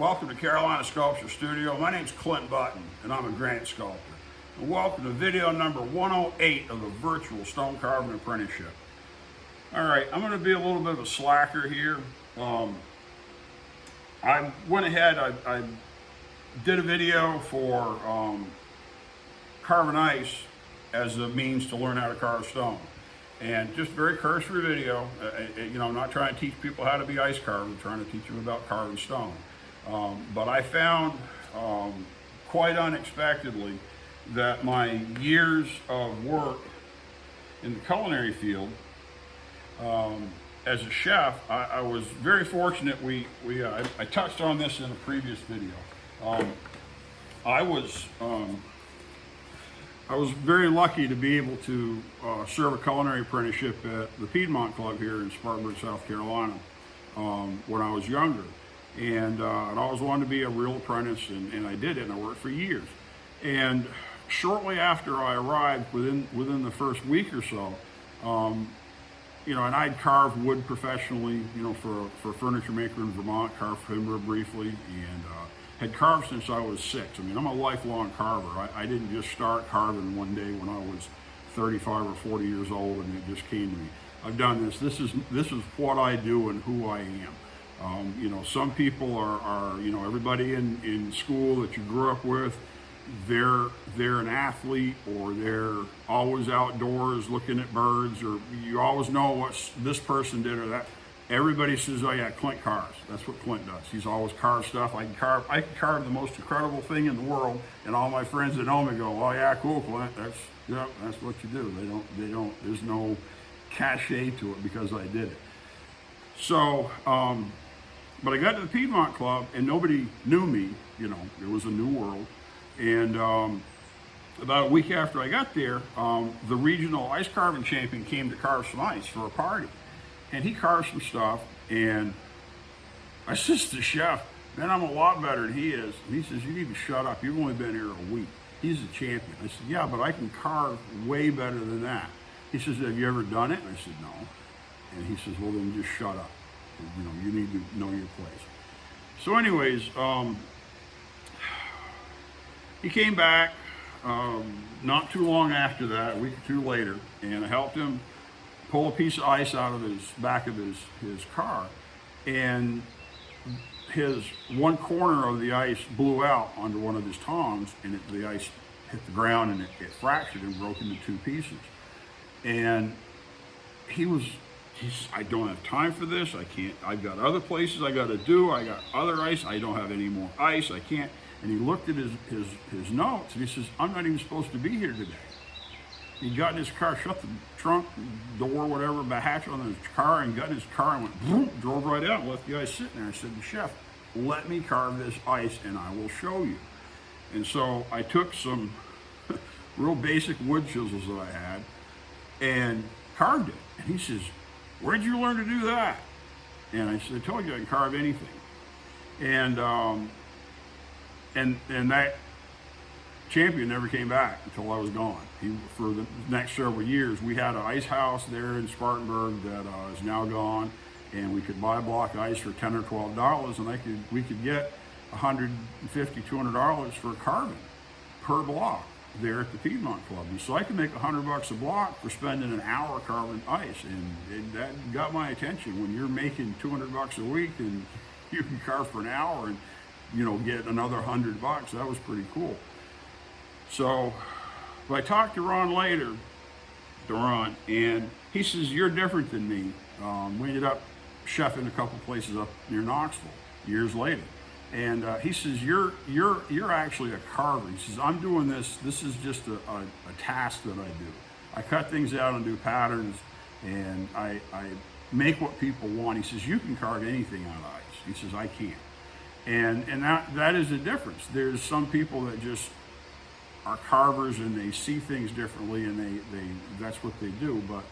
Welcome to Carolina Sculpture Studio. My name's Clint Button, and I'm a granite sculptor. And welcome to video number 108 of the virtual stone carving apprenticeship. All right, I'm going to be a little bit of a slacker here. I went ahead, I did a video for carving ice as a means to learn how to carve stone. And just very cursory video, I'm not trying to teach people how to be ice carvers, I'm trying to teach them about carving stone. But I found, quite unexpectedly, that my years of work in the culinary field, as a chef, I was very fortunate. I touched on this in a previous video. I was very lucky to be able to serve a culinary apprenticeship at the Piedmont Club here in Spartanburg, South Carolina, when I was younger. And I'd always wanted to be a real apprentice, and I did it, and I worked for years. And shortly after I arrived, within the first week or so, and I'd carved wood professionally, for a furniture maker in Vermont, carved timber briefly, and had carved since I was 6. I mean, I'm a lifelong carver. I didn't just start carving one day when I was 35 or 40 years old and it just came to me. I've done this. This is what I do and who I am. Some people are everybody in school that you grew up with, they're an athlete, or they're always outdoors looking at birds, or you always know what this person did or that. Everybody says, "Oh yeah, Clint carves." That's what Clint does. He's always carved stuff. I can carve the most incredible thing in the world, and all my friends that know me go, "Oh yeah, cool, Clint. That's what you do." They don't. There's no cachet to it because I did it. So, but I got to the Piedmont Club, and nobody knew me. It was a new world. And about a week after I got there, the regional ice carving champion came to carve some ice for a party. And he carved some stuff, and I says to the chef, "Man, I'm a lot better than he is." And he says, "You need to shut up. You've only been here a week. He's a champion." I said, "Yeah, but I can carve way better than that." He says, "Have you ever done it?" And I said, "No." And he says, "Well, then just shut up. You need to know your place." So anyways, he came back not too long after that, a week or two later, and I helped him pull a piece of ice out of his back of his car, and his one corner of the ice blew out onto one of his tongs, and the ice hit the ground, and it fractured and broke into two pieces. And he's, "I don't have time for this. I can't. I've got other places I got to do. I got other ice. I don't have any more ice. I can't." And he looked at his notes, and he says, "I'm not even supposed to be here today." He got in his car, shut the trunk door, whatever, the hatch on his car, and got in his car and went, boom, drove right out and left the ice sitting there. I said, "The chef, let me carve this ice and I will show you." And so I took some real basic wood chisels that I had and carved it. And he says, "Where'd you learn to do that?" And I said, "I told you I can carve anything." And that champion never came back until I was gone. For the next several years, we had an ice house there in Spartanburg that is now gone, and we could buy a block of ice for $10 or $12, and we could get $150, $200 for carving per block there at the Piedmont Club. And so I could make $100 a block for spending an hour carving ice, and that got my attention. When you're making $200 a week and you can carve for an hour and get another $100, that was pretty cool. So I talked to Ron later, and he says, "You're different than me." We ended up chefing a couple places up near Knoxville years later. And he says, you're actually a carver." He says, "I'm doing this. This is just a task that I do. I cut things out and do patterns, and I make what people want." He says, "You can carve anything out of ice." He says, "I can't." And that is the difference. There's some people that just are carvers and they see things differently, and that's what they do. But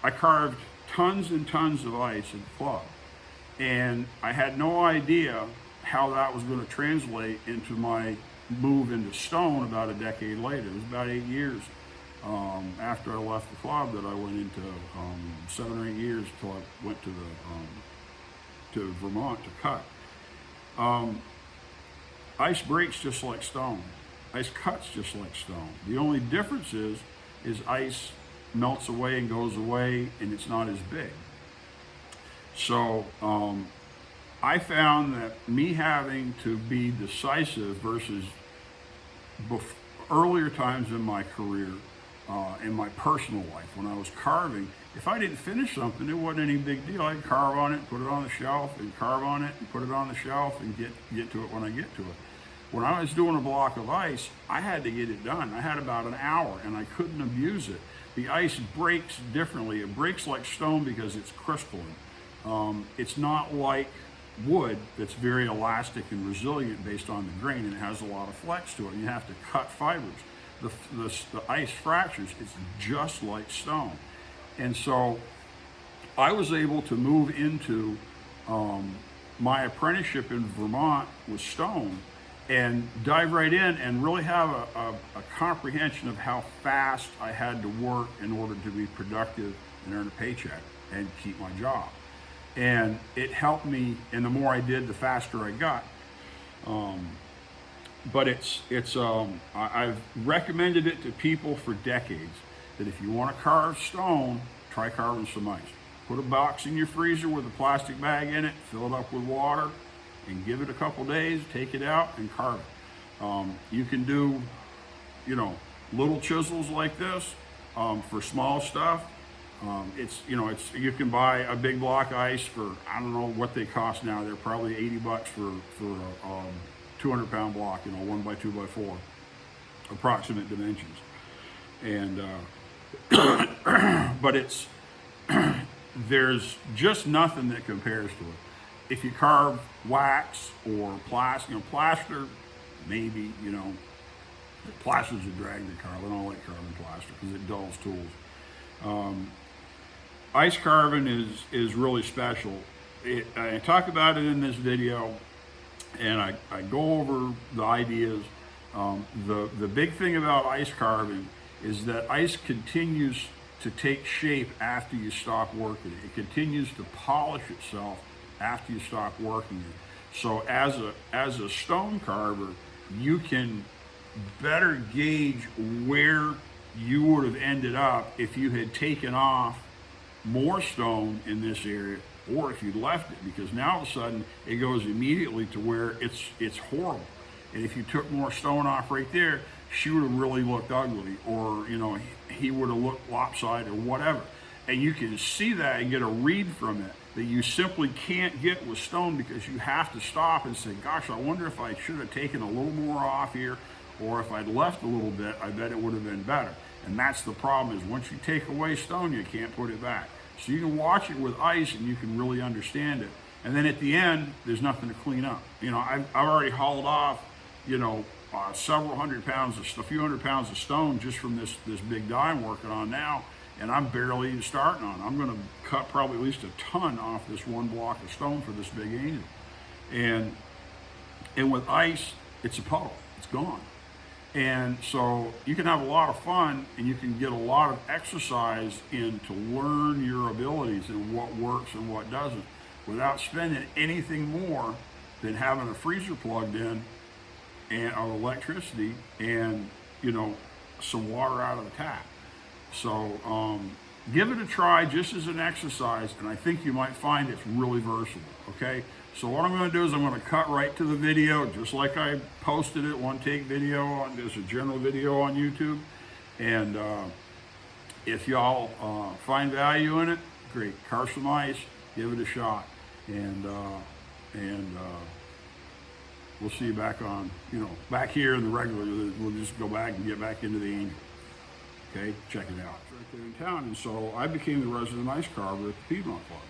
I carved tons and tons of ice at the club, and I had no idea how that was going to translate into my move into stone about a decade later. It was about 8 years after I left the club that I went into 7 or 8 years till I went to Vermont to cut. Ice breaks just like stone. Ice cuts just like stone. The only difference is ice melts away and goes away, and it's not as big. So I found that me having to be decisive versus earlier times in my career, in my personal life, when I was carving, if I didn't finish something, it wasn't any big deal. I'd carve on it, put it on the shelf, and carve on it, and put it on the shelf, and get to it when I get to it. When I was doing a block of ice, I had to get it done. I had about an hour, and I couldn't abuse it. The ice breaks differently. It breaks like stone because it's crystalline. It's not like wood that's very elastic and resilient based on the grain, and it has a lot of flex to it. And you have to cut fibers. The ice fractures. It's just like stone. And so I was able to move into my apprenticeship in Vermont with stone and dive right in and really have a comprehension of how fast I had to work in order to be productive and earn a paycheck and keep my job. And it helped me, and the more I did, the faster I got. But I've recommended it to people for decades, that if you want to carve stone, try carving some ice. Put a box in your freezer with a plastic bag in it, fill it up with water, and give it a couple days, take it out and carve it. You can do, little chisels like this for small stuff. You can buy a big block of ice for, I don't know what they cost now. They're probably $80 for a 200-pound block, 1 by 2 by 4, approximate dimensions. And but there's just nothing that compares to it. If you carve wax or plaster, maybe, plaster's a drag to carve. I don't like carving plaster because it dulls tools. Ice carving is really special. I talk about it in this video, and I go over the ideas. The big thing about ice carving is that ice continues to take shape after you stop working it. It continues to polish itself after you stop working it. So as a stone carver, you can better gauge where you would have ended up if you had taken off more stone in this area, or if you left it, because now all of a sudden it goes immediately to where it's horrible. And if you took more stone off right there, she would have really looked ugly, or he would have looked lopsided or whatever. And you can see that and get a read from it that you simply can't get with stone, because you have to stop and say, gosh, I wonder if I should have taken a little more off here, or if I'd left a little bit, I bet it would have been better. And that's the problem, is once you take away stone, you can't put it back. So you can watch it with ice and you can really understand it. And then at the end, there's nothing to clean up. I've already hauled off, several hundred pounds, a few hundred pounds of stone just from this big die I'm working on now, and I'm barely even starting on. I'm going to cut probably at least a ton off this one block of stone for this big angel. And with ice, it's a puddle. It's gone. And so you can have a lot of fun, and you can get a lot of exercise in to learn your abilities and what works and what doesn't, without spending anything more than having a freezer plugged in and electricity and some water out of the tap. So give it a try just as an exercise, and I think you might find it's really versatile. Okay, so what I'm going to do is I'm going to cut right to the video, just like I posted it, one take video there's a general video on YouTube. And if y'all find value in it, great, carve some ice, give it a shot, and we'll see you back on, back here in the regular. We'll just go back and get back into the angel. Okay, check it out. It's right there in town. And so I became the resident ice carver at the Piedmont Club.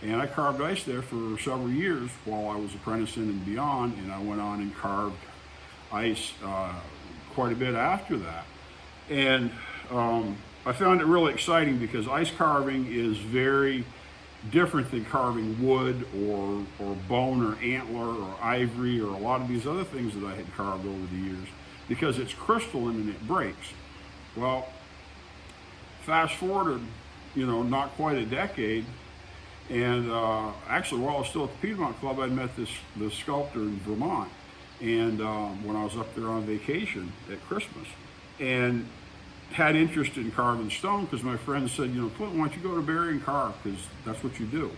And I carved ice there for several years while I was apprenticing and beyond. And I went on and carved ice quite a bit after that. And I found it really exciting, because ice carving is very different than carving wood or bone or antler or ivory or a lot of these other things that I had carved over the years, because it's crystalline and it breaks. Well, fast forward, not quite a decade, And actually, while I was still at the Piedmont Club, I met this sculptor in Vermont, and when I was up there on vacation at Christmas, and had interest in carving stone because my friend said, you know, Clint, why don't you go to Barry and carve, because that's what you do.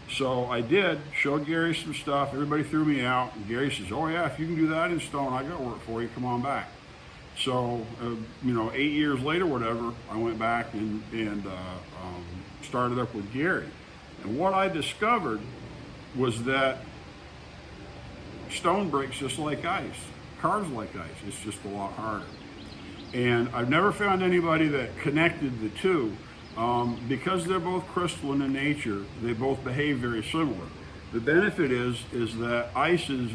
So I did, showed Gary some stuff, everybody threw me out, and Gary says, oh yeah, if you can do that in stone, I got work for you, come on back. So, you know, 8 years later, whatever, I went back and started up with Gary. And what I discovered was that stone breaks just like ice, carves like ice, it's just a lot harder. And I've never found anybody that connected the two. Because they're both crystalline in nature, they both behave very similar. The benefit is that ice is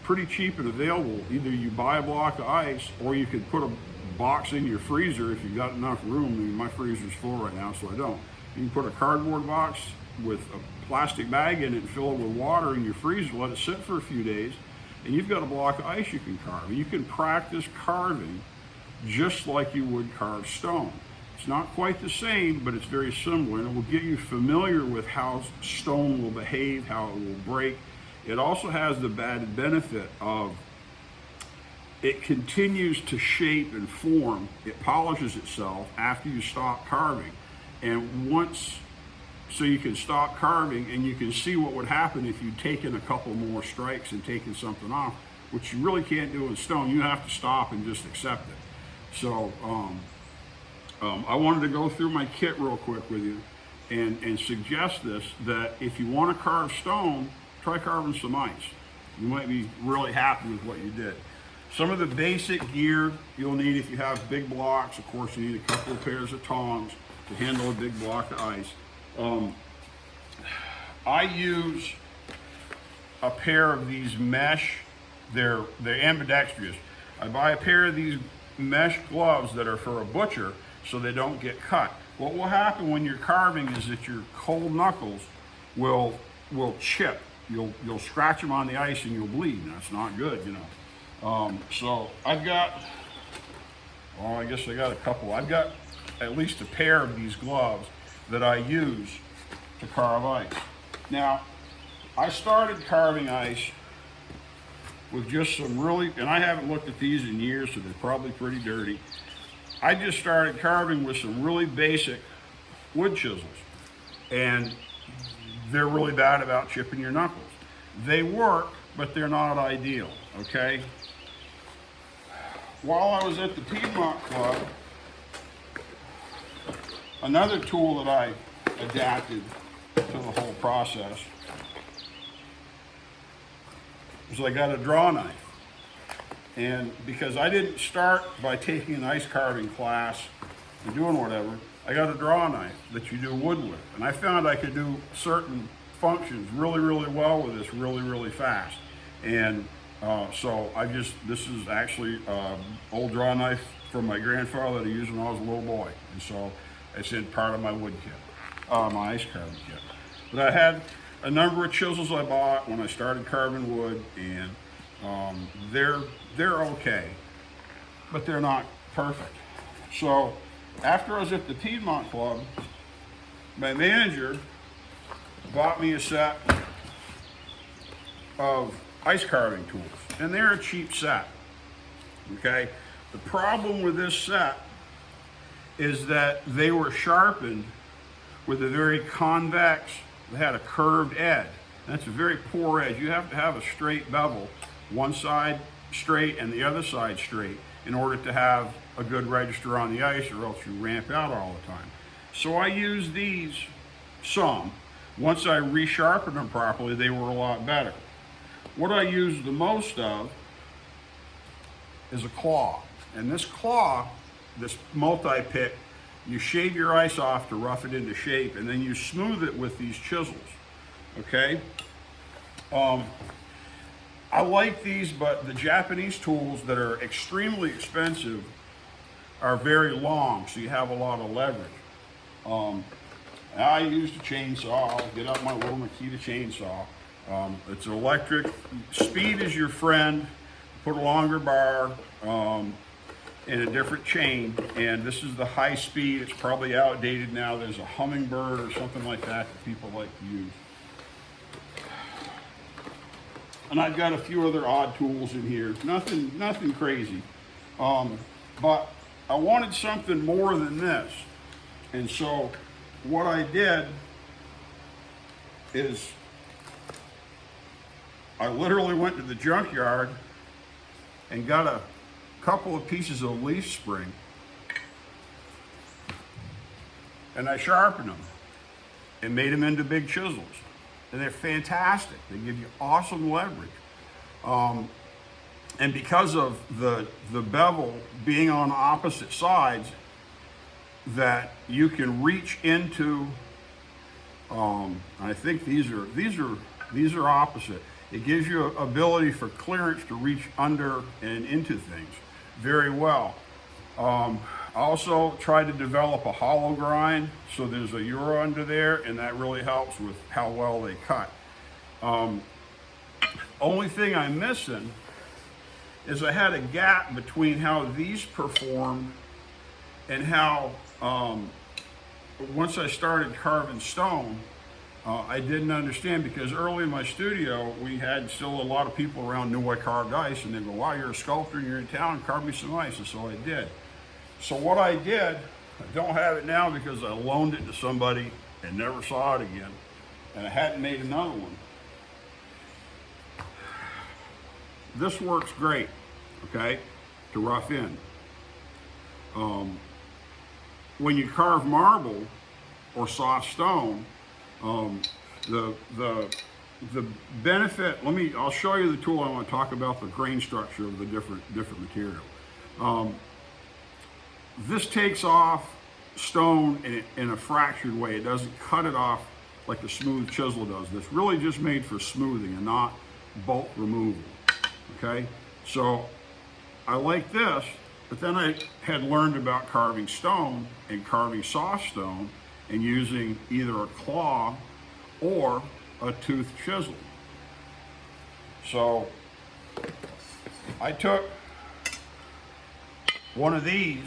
pretty cheap and available. Either you buy a block of ice, or you could put a box in your freezer if you've got enough room. I mean, my freezer's full right now, so I don't. You can put a cardboard box with a plastic bag in it and fill it with water in your freezer, let it sit for a few days, and you've got a block of ice you can carve. And you can practice carving just like you would carve stone. It's not quite the same, but it's very similar, and it will get you familiar with how stone will behave, how it will break. It also has the bad benefit of it continues to shape and form. It polishes itself after you stop carving. And so you can stop carving and you can see what would happen if you'd taken a couple more strikes and taken something off, which you really can't do in stone. You have to stop and just accept it. So I wanted to go through my kit real quick with you and suggest this, that if you want to carve stone, try carving some ice. You might be really happy with what you did. Some of the basic gear you'll need if you have big blocks. Of course, you need a couple of pairs of tongs to handle a big block of ice. I use a pair of these mesh, they're ambidextrous. I buy a pair of these mesh gloves that are for a butcher so they don't get cut. What will happen when you're carving is that your cold knuckles will chip. You'll scratch them on the ice and you'll bleed. That's not good, you know. So I've got, well, I guess I got a couple. I've got at least a pair of these gloves that I use to carve ice. Now, I started carving ice with just some really, and I haven't looked at these in years, so they're probably pretty dirty. I just started carving with some really basic wood chisels, and they're really bad about chipping your knuckles. They work, but they're not ideal, okay? While I was at the Piedmont Club, another tool that I adapted to the whole process was I got a draw knife. And because I didn't start by taking an ice carving class and doing whatever, I got a draw knife that you do wood with. And I found I could do certain functions really, really well with this really, really fast. And so this is actually an old draw knife from my grandfather that I used when I was a little boy. And so it's in part of my wood kit, my ice carving kit. But I had a number of chisels I bought when I started carving wood, and they're okay, but they're not perfect. So after I was at the Piedmont Club, my manager bought me a set of ice carving tools, and they're a cheap set, okay? The problem with this set is that they were sharpened with a very convex, they had a curved edge. That's a very poor edge. You have to have a straight bevel, one side straight and the other side straight, in order to have a good register on the ice, or else you ramp out all the time. So I used these some. Once I resharpened them properly, they were a lot better. What I use the most of is a claw. And this claw, this multi-pick, you shave your ice off to rough it into shape, and then you smooth it with these chisels, okay? I like these, but the Japanese tools that are extremely expensive are very long, so you have a lot of leverage. I used a chainsaw. I'll get out my little Makita chainsaw. It's electric. Speed is your friend. Put a longer bar. in a different chain, and this is the high speed. It's probably outdated now. There's a hummingbird or something like that that people like to use. And I've got a few other odd tools in here. Nothing crazy. But I wanted something more than this. And so what I did is I literally went to the junkyard and got a couple of pieces of leaf spring, and I sharpened them and made them into big chisels. And they're fantastic. They give you awesome leverage. And because of the bevel being on opposite sides, that you can reach into, I think these are opposite. It gives you ability for clearance to reach under and into things very well. Also tried to develop a hollow grind, so there's a euro under there, and that really helps with how well they cut. Only thing I'm missing is I had a gap between how these performed and how, once I started carving stone, I didn't understand, because early in my studio, we had still a lot of people around knew I carved ice, and they go, wow, you're a sculptor and you're in town, carve me some ice. And so I did. So what I did, I don't have it now because I loaned it to somebody and never saw it again, and I hadn't made another one. This works great, okay, to rough in. When you carve marble or soft stone, the benefit, I'll show you the tool. I want to talk about the grain structure of the different material. This takes off stone in a fractured way. It doesn't cut it off like a smooth chisel does. This really just made for smoothing and not bulk removal. Okay, so I like this, but then I had learned about carving stone and carving soft stone and using either a claw or a tooth chisel. So I took one of these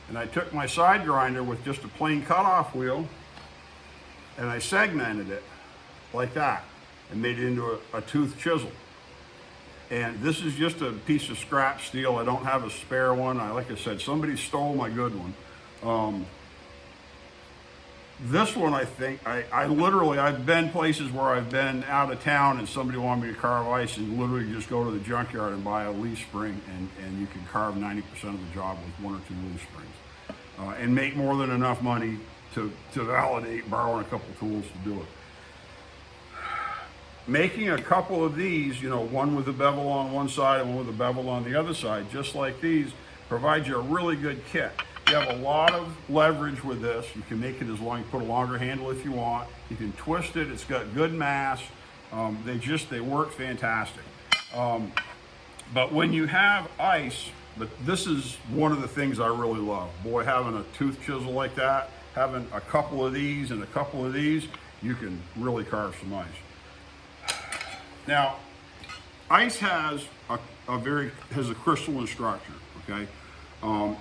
and I took my side grinder with just a plain cutoff wheel and I segmented it like that and made it into a tooth chisel. And this is just a piece of scrap steel. I don't have a spare one. Like I said, somebody stole my good one. This one, I think, I've been places where I've been out of town and somebody wanted me to carve ice, and literally just go to the junkyard and buy a leaf spring, and you can carve 90% of the job with one or two leaf springs. And make more than enough money to validate borrowing a couple tools to do it. Making a couple of these, one with a bevel on one side and one with a bevel on the other side, just like these, provides you a really good kit. You have a lot of leverage with this. You can make it as long, you put a longer handle if you want. You can twist it, it's got good mass. They work fantastic. But when you have ice, but this is one of the things I really love. Boy, having a tooth chisel like that, having a couple of these and a couple of these, you can really carve some ice. Now, ice has a crystalline structure, okay?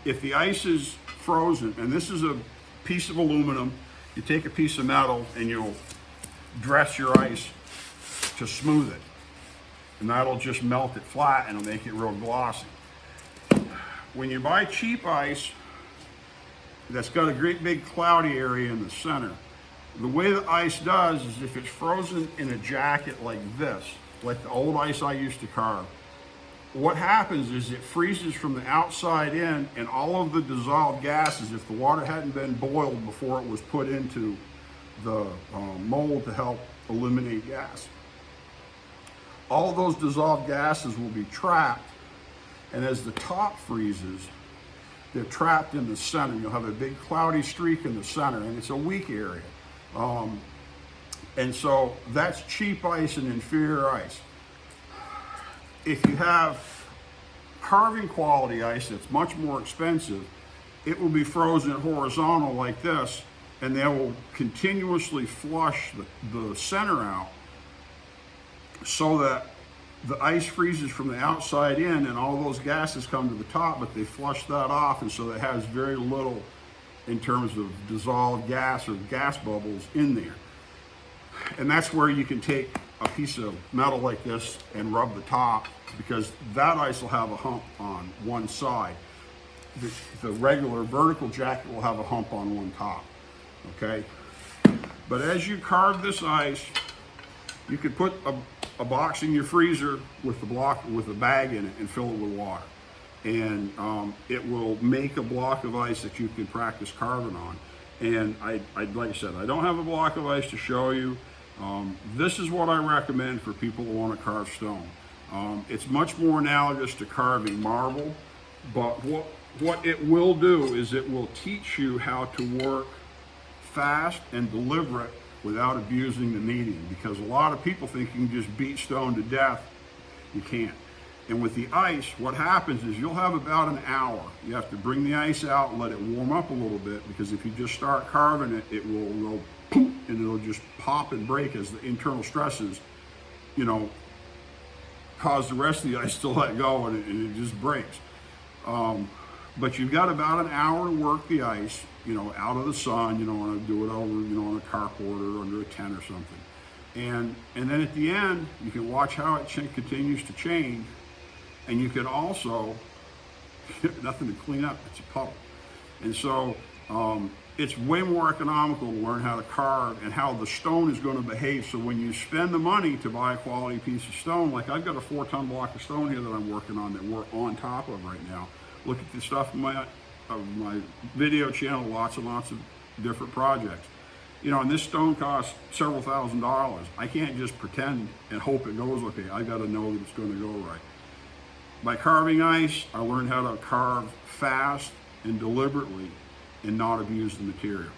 If the ice is frozen, and this is a piece of aluminum, you take a piece of metal and you'll dress your ice to smooth it. And that'll just melt it flat and it'll make it real glossy. When you buy cheap ice that's got a great big cloudy area in the center, the way the ice does is if it's frozen in a jacket like this, like the old ice I used to carve, what happens is it freezes from the outside in, and all of the dissolved gases, if the water hadn't been boiled before it was put into the mold to help eliminate gas, all of those dissolved gases will be trapped, and as the top freezes, they're trapped in the center. You'll have a big cloudy streak in the center, and it's a weak area. And so that's cheap ice and inferior ice. If you have carving quality ice that's much more expensive, it will be frozen horizontal like this, and they will continuously flush the center out so that the ice freezes from the outside in, and all those gases come to the top, but they flush that off, and so it has very little in terms of dissolved gas or gas bubbles in there. And that's where you can take a piece of metal like this and rub the top, because that ice will have a hump on one side. The regular vertical jacket will have a hump on one top, okay? But as you carve this ice, you could put a box in your freezer with a bag in it and fill it with water. And it will make a block of ice that you can practice carving on. And like I said, I don't have a block of ice to show you. This is what I recommend for people who want to carve stone. It's much more analogous to carving marble, but what it will do is it will teach you how to work fast and deliberate without abusing the kneading, because a lot of people think you can just beat stone to death. You can't. And with the ice, what happens is you'll have about an hour. You have to bring the ice out and let it warm up a little bit, because if you just start carving it, it will go poof, and it'll just pop and break as the internal stresses, cause the rest of the ice to let go, and it just breaks. But you've got about an hour to work the ice, out of the sun. You don't want to do it over, on a carport or under a tent or something. And then at the end, you can watch how it continues to change. And you can also, nothing to clean up, it's a puddle. And so it's way more economical to learn how to carve and how the stone is going to behave. So when you spend the money to buy a quality piece of stone, like I've got a 4-ton block of stone here that I'm working on that we're on top of right now. Look at the stuff in my video channel, lots and lots of different projects. And this stone costs several $1,000s. I can't just pretend and hope it goes okay. I got to know that it's going to go right. By carving ice, I learned how to carve fast and deliberately and not abuse the material.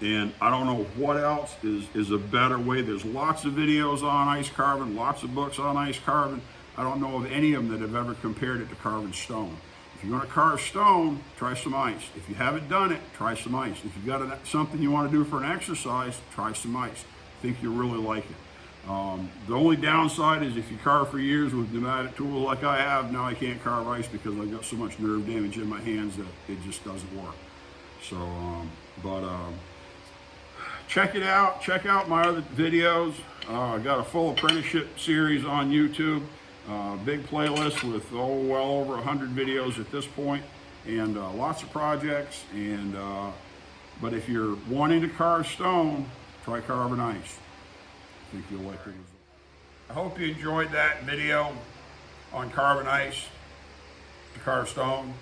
And I don't know what else is a better way. There's lots of videos on ice carving, lots of books on ice carving. I don't know of any of them that have ever compared it to carving stone. If you're going to carve stone, try some ice. If you haven't done it, try some ice. If you've got something you want to do for an exercise, try some ice. I think you'll really like it. The only downside is if you carve for years with pneumatic tools like I have, now I can't carve ice because I've got so much nerve damage in my hands that it just doesn't work. So, check it out. Check out my other videos. I got a full apprenticeship series on YouTube. Big playlist with well over 100 videos at this point, and lots of projects. And but if you're wanting to carve stone, try carving ice. I think you'll like it. I hope you enjoyed that video on carving ice to carve stone.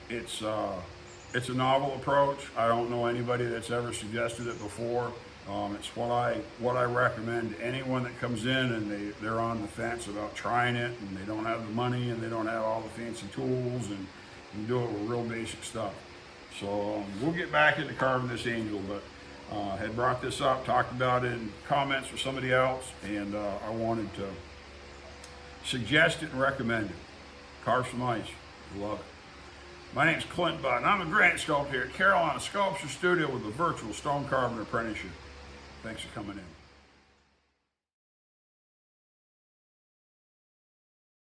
It's a novel approach. I don't know anybody that's ever suggested it before. It's what I recommend to anyone that comes in and they're on the fence about trying it, and they don't have the money and they don't have all the fancy tools, and you do it with real basic stuff. So we'll get back into carving this angel, but had brought this up, talked about it in comments with somebody else, and I wanted to suggest it and recommend it. Carve some ice. Love it. My name's Clint Butt, and I'm a granite sculptor here at Carolina Sculpture Studio with a virtual stone carving apprenticeship. Thanks for coming in.